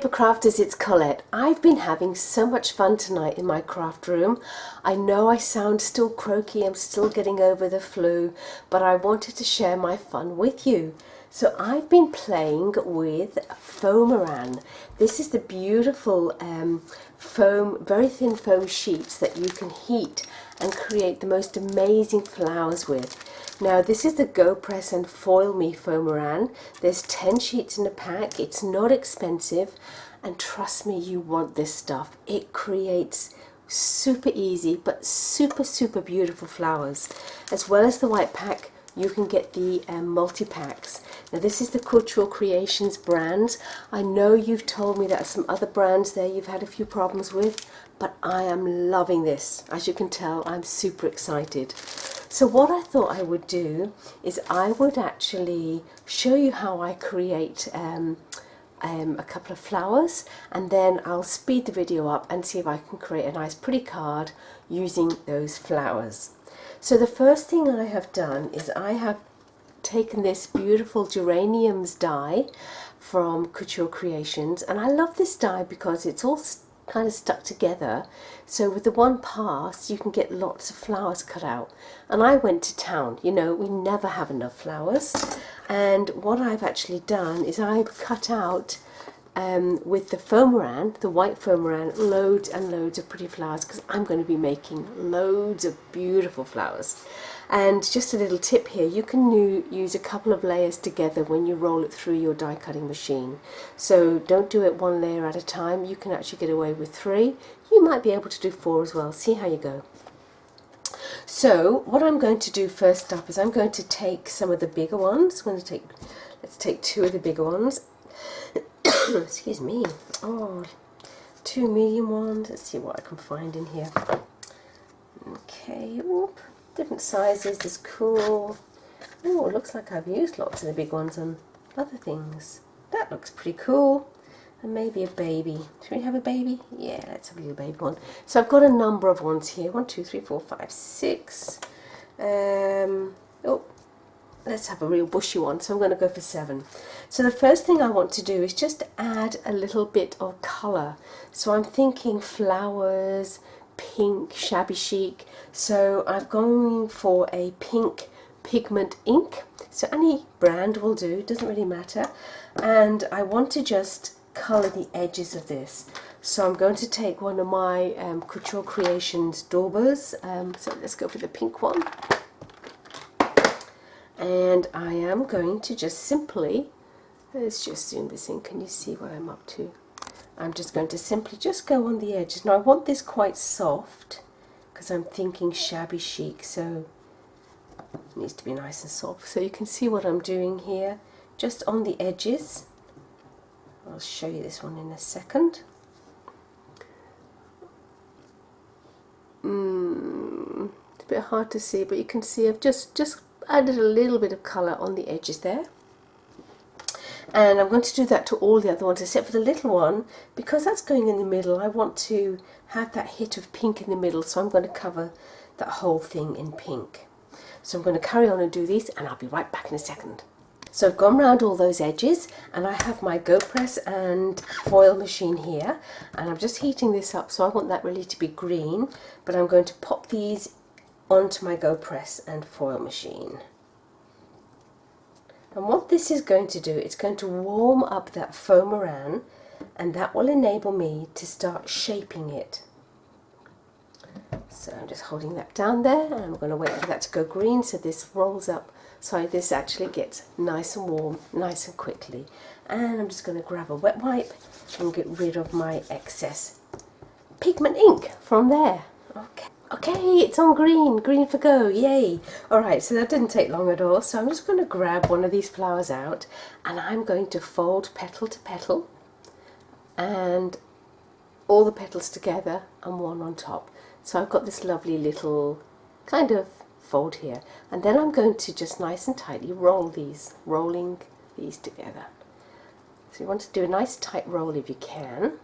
paper crafters, it's Colette. I've been having so much fun tonight in my craft room. I know I sound still croaky, I'm still getting over the flu, but I wanted to share my fun with you. So I've been playing with Foamiran. This is the beautiful foam, very thin foam sheets that you can heat and create the most amazing flowers with. Now this is the Go Press and Foil Me Foamiran. There's 10 sheets in a pack. It's not expensive, and trust me, you want this stuff. It creates super easy but super beautiful flowers. As well as the white pack, you can get the multi-packs. Now this is the Couture Creations brand. I know you've told me that some other brands there you've had a few problems with, but I am loving this. As you can tell, I'm super excited. So what I thought I would do is I would actually show you how I create a couple of flowers, and then I'll speed the video up and see if I can create a nice pretty card using those flowers. So the first thing I have done is I have taken this beautiful geraniums die from Couture Creations, and I love this die because it's all kind of stuck together, so with the one pass you can get lots of flowers cut out. And I went to town, you know, we never have enough flowers, and what I've actually done is I've cut out with the Foamiran, the white Foamiran, loads and loads of pretty flowers, because I'm going to be making loads of beautiful flowers. And just a little tip here, you can use a couple of layers together when you roll it through your die cutting machine. So don't do it one layer at a time. You can actually get away with 3. You might be able to do 4 as well. See how you go. So what I'm going to do first up is I'm going to take some of the bigger ones. Let's take 2 of the bigger ones. Excuse me. Oh, 2 medium ones. Let's see what I can find in here. Okay, whoop. Different sizes is cool. Oh, it looks like I've used lots of the big ones on other things. That looks pretty cool. And maybe a baby. Should we have a baby? Yeah, let's have a little baby one. So I've got a number of ones here. 1, 2, 3, 4, 5, 6. Oh, let's have a real bushy one. So I'm going to go for 7. So the first thing I want to do is just add a little bit of colour. So I'm thinking flowers, pink, shabby chic. So I've gone for a pink pigment ink. So any brand will do, doesn't really matter. And I want to just colour the edges of this. So I'm going to take one of my Couture Creations daubers. So let's go for the pink one. And I am going to just simply, let's just zoom this in, can you see what I'm up to? I'm just going to simply just go on the edges. Now I want this quite soft because I'm thinking shabby chic, so it needs to be nice and soft. So you can see what I'm doing here, just on the edges. I'll show you this one in a second. It's a bit hard to see, but you can see I've just added a little bit of colour on the edges there. And I'm going to do that to all the other ones except for the little one, because that's going in the middle. I want to have that hit of pink in the middle, so I'm going to cover that whole thing in pink. So I'm going to carry on and do these, and I'll be right back in a second. So I've gone around all those edges, and I have my Go Press and Foil machine here, and I'm just heating this up, so I want that really to be green, but I'm going to pop these onto my Go Press and Foil machine. And what this is going to do, it's going to warm up that Foamiran, and that will enable me to start shaping it. So I'm just holding that down there, and I'm going to wait for that to go green so this rolls up, so this actually gets nice and warm, nice and quickly. And I'm just going to grab a wet wipe and get rid of my excess pigment ink from there. Okay, it's on green, green for go, yay! Alright, so that didn't take long at all, so I'm just going to grab one of these flowers out, and I'm going to fold petal to petal, and all the petals together and one on top. So I've got this lovely little kind of fold here, and then I'm going to just nice and tightly rolling these together. So you want to do a nice tight roll if you can,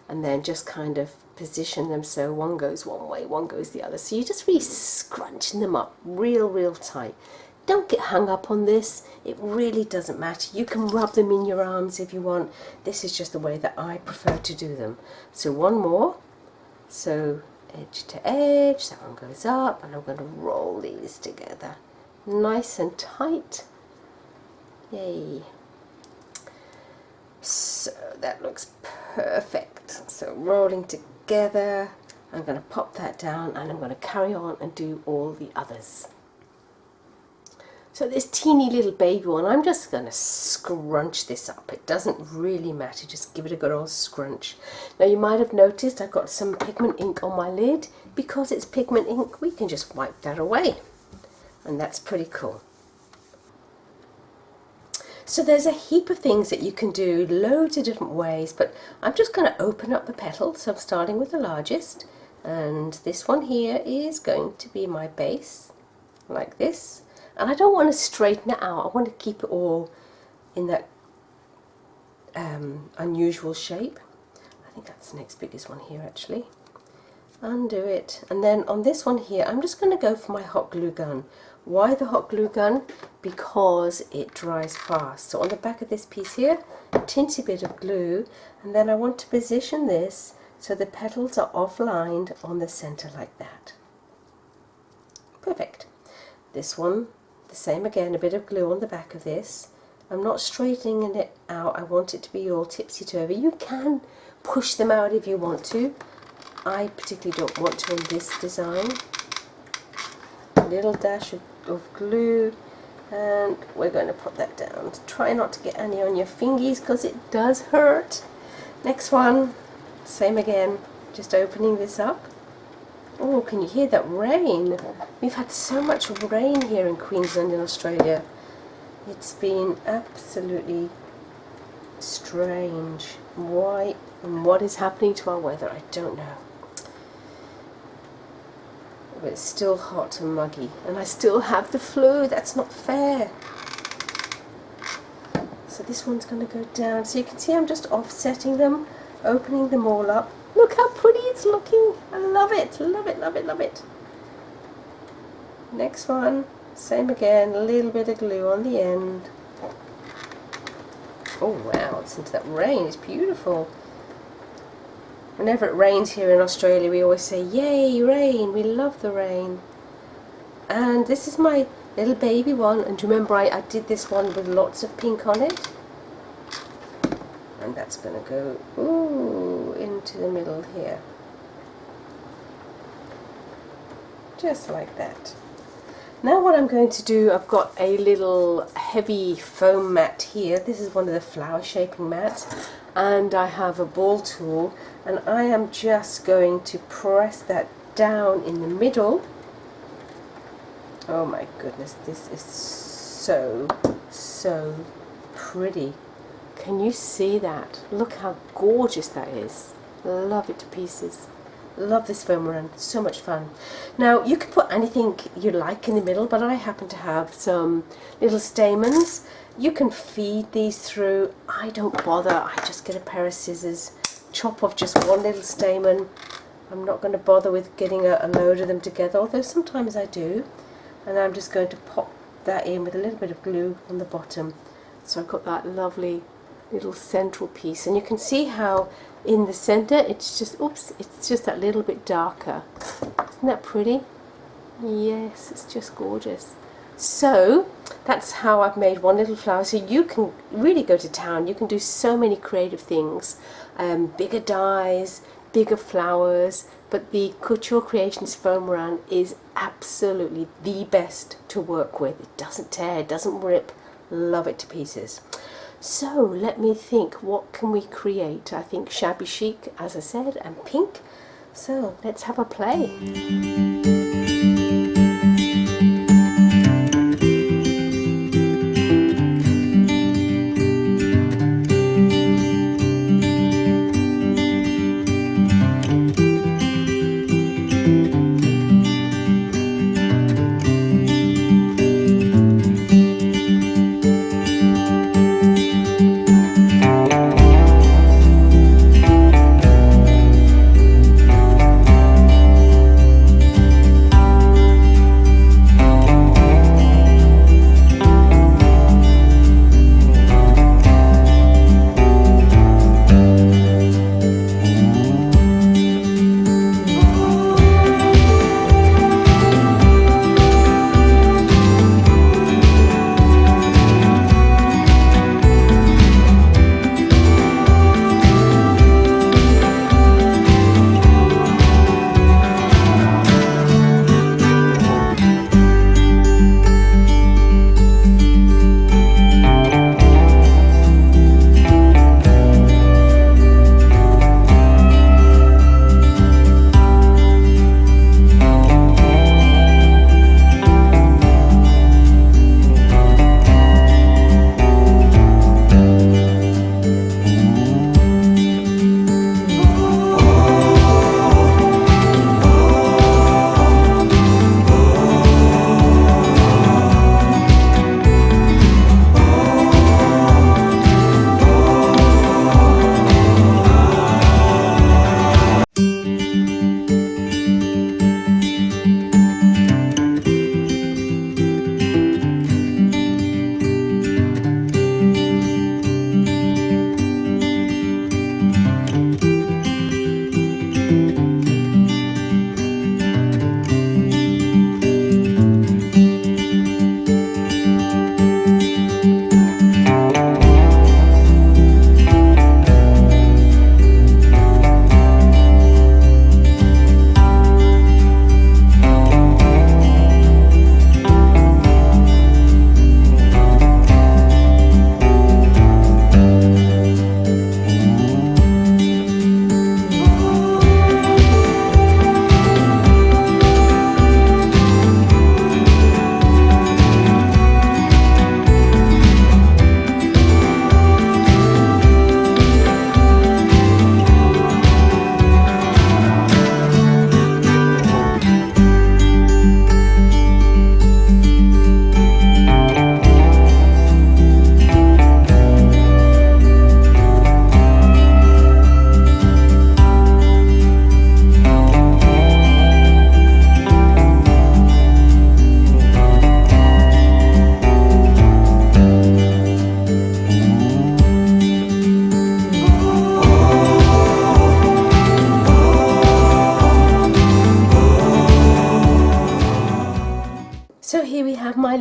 and then just kind of position them so one goes one way, one goes the other. So you're just really scrunching them up real tight. Don't get hung up on this. It really doesn't matter. You can rub them in your arms if you want. This is just the way that I prefer to do them. So one more. So edge to edge, that one goes up, and I'm going to roll these together. Nice and tight. Yay. So that looks perfect. So rolling together, I'm going to pop that down and I'm going to carry on and do all the others. So this teeny little baby one, I'm just going to scrunch this up. It doesn't really matter, just give it a good old scrunch. Now you might have noticed I've got some pigment ink on my lid. Because it's pigment ink, we can just wipe that away. And that's pretty cool. So there's a heap of things that you can do, loads of different ways, but I'm just going to open up the petals. So I'm starting with the largest, and this one here is going to be my base, like this. And I don't want to straighten it out, I want to keep it all in that unusual shape. I think that's the next biggest one here actually. Undo it, and then on this one here I'm just going to go for my hot glue gun. Why the hot glue gun? Because it dries fast. So on the back of this piece here, a teensy bit of glue, and then I want to position this so the petals are offlined on the center like that. Perfect. This one, the same again, a bit of glue on the back of this. I'm not straightening it out, I want it to be all tipsy-turvy. You can push them out if you want to. I particularly don't want to in this design. A little dash of glue, and we're going to put that down. Try not to get any on your fingies because it does hurt. Next one, same again, just opening this up. Oh, can you hear that rain? We've had so much rain here in Queensland in Australia. It's been absolutely strange. Why and what is happening to our weather, I don't know. But it's still hot and muggy, and I still have the flu. That's not fair. So this one's going to go down. So you can see I'm just offsetting them, opening them all up. Look how pretty it's looking. I love it, love it, love it, love it. Next one, same again, a little bit of glue on the end. Oh wow, listen to that rain, it's beautiful. Whenever it rains here in Australia, we always say, yay, rain, we love the rain. And this is my little baby one, and remember I did this one with lots of pink on it. And that's going to go ooh, into the middle here. Just like that. Now what I'm going to do, I've got a little heavy foam mat here. This is one of the flower shaping mats. And I have a ball tool, and I am just going to press that down in the middle. Oh my goodness, this is so pretty. Can you see that? Look how gorgeous that is. Love it to pieces. Love this Foamiran, so much fun. Now you can put anything you like in the middle, but I happen to have some little stamens. You can feed these through. I don't bother, I just get a pair of scissors, chop off just one little stamen. I'm not going to bother with getting a load of them together, although sometimes I do. And I'm just going to pop that in with a little bit of glue on the bottom. So I've got that lovely little central piece, and you can see how in the center it's just, oops, it's just that little bit darker. Isn't that pretty? Yes, it's just gorgeous. So that's how I've made one little flower. So you can really go to town. You can do so many creative things, bigger dies, bigger flowers, but the Couture Creations Foamiran is absolutely the best to work with. It doesn't tear, it doesn't rip. Love it to pieces. So let me think, what can we create? I think shabby chic, as I said, and pink. So let's have a play.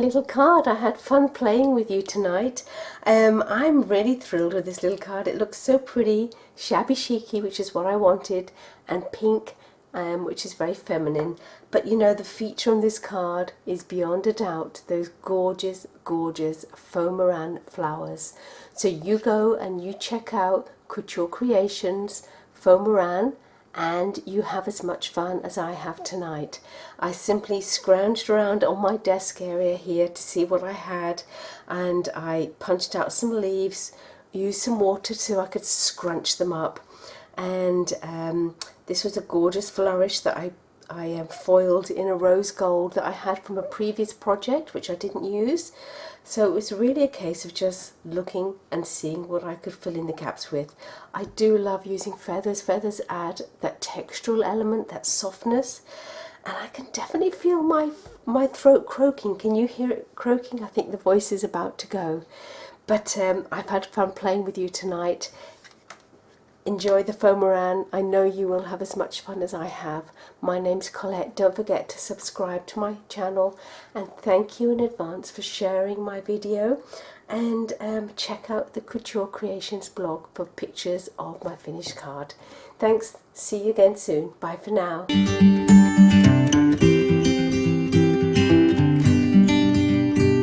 little card. I had fun playing with you tonight. I'm really thrilled with this little card. It looks so pretty, shabby chicy, which is what I wanted, and pink, which is very feminine. But you know, the feature on this card is beyond a doubt those gorgeous, gorgeous Foamiran flowers. So you go and you check out Couture Creations, Foamiran, and you have as much fun as I have tonight. I simply scrounged around on my desk area here to see what I had, and I punched out some leaves, used some water so I could scrunch them up, and this was a gorgeous flourish that I foiled in a rose gold that I had from a previous project which I didn't use. So it was really a case of just looking and seeing what I could fill in the gaps with. I do love using feathers. Feathers add that textural element, that softness, and I can definitely feel my throat croaking. Can you hear it croaking? I think the voice is about to go. But I've had fun playing with you tonight. Enjoy the Foamiran. I know you will have as much fun as I have. My name's Colette. Don't forget to subscribe to my channel, and thank you in advance for sharing my video, and check out the Couture Creations blog for pictures of my finished card. Thanks. See you again soon. Bye for now.